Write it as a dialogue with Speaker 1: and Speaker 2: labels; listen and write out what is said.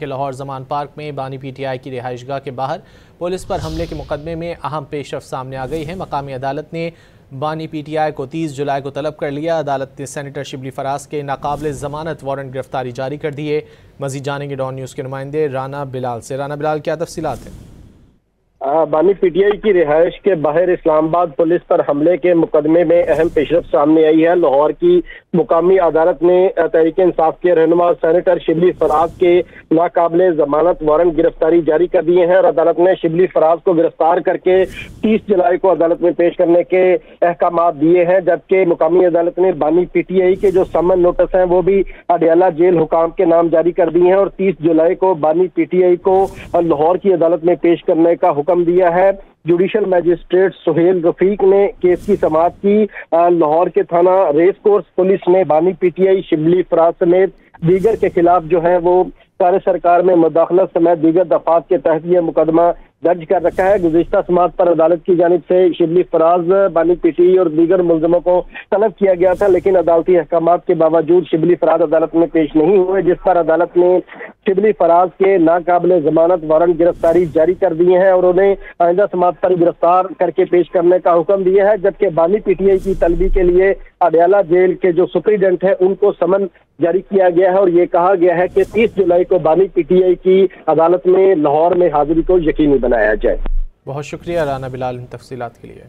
Speaker 1: के लाहौर जमान पार्क में बानी पीटीआई की रिहाइशगाह के बाहर पुलिस पर हमले के मुकदमे में अहम पेशरफ सामने आ गई है। मकामी अदालत ने बानी पीटीआई को 30 जुलाई को तलब कर लिया। अदालत ने सेनेटर शिबली फराज के नाकाबिल जमानत वारंट गिरफ्तारी जारी कर दी है। मजीद जानेंगे डॉन न्यूज़ के नुमाइंदे राना बिलाल से। राना बिलाल, क्या तफसीलात है?
Speaker 2: बानी पीटीआई की रिहाइश के बाहर इस्लामाबाद पुलिस पर हमले के मुकदमे में अहम पेशरफ सामने आई है। लाहौर की मुकामी अदालत ने तहरीक इंसाफ के रहनुमा सेनेटर शिबली फराज के नाकाबिले जमानत वारंट गिरफ्तारी जारी कर दिए हैं और अदालत ने शिबली फराज को गिरफ्तार करके 30 जुलाई को अदालत में पेश करने के अहकाम दिए हैं। जबकि मुकामी अदालत ने बानी पीटीआई के जो समन नोटिस हैं वो भी अडयाला जेल हुकाम के नाम जारी कर दिए हैं और 30 जुलाई को बानी पीटीआई को लाहौर की अदालत में पेश करने का हुक्म दिया है। जुडिशल मैजिस्ट्रेट सुहेल रफीक ने केस की समाअत की। लाहौर के थाना रेस कोर्स पुलिस ने बानी पीटीआई शिबली फराज समेत दीगर के खिलाफ जो है वो कार्य सरकार में मुदाखलत समेत दीगर दफात के तहत यह मुकदमा दर्ज कर रखा है। गुज़िश्ता समाअत पर अदालत की जानिब से शिबली फराज, बानी पीटीआई और दीगर मुलजमों को तलब किया गया था, लेकिन अदालती अहकाम के बावजूद शिबली फराज अदालत में पेश नहीं हुए, जिस पर अदालत ने शिबली फराज के नाकाबिले जमानत वारंट गिरफ्तारी जारी कर दिए हैं और उन्हें आइंदा समाअत पर गिरफ्तार करके पेश करने का हुक्म दिया है। जबकि बानी पीटीआई की तलबी के लिए अडयाला जेल के जो सुप्रीडेंट है उनको समन जारी किया गया है और ये कहा गया है कि 30 जुलाई को बानी पीटीआई की अदालत में लाहौर में हाजिरी को यकीनी बनाया जाए।
Speaker 1: बहुत शुक्रिया राना बिलाल इन तफसीलात के लिए।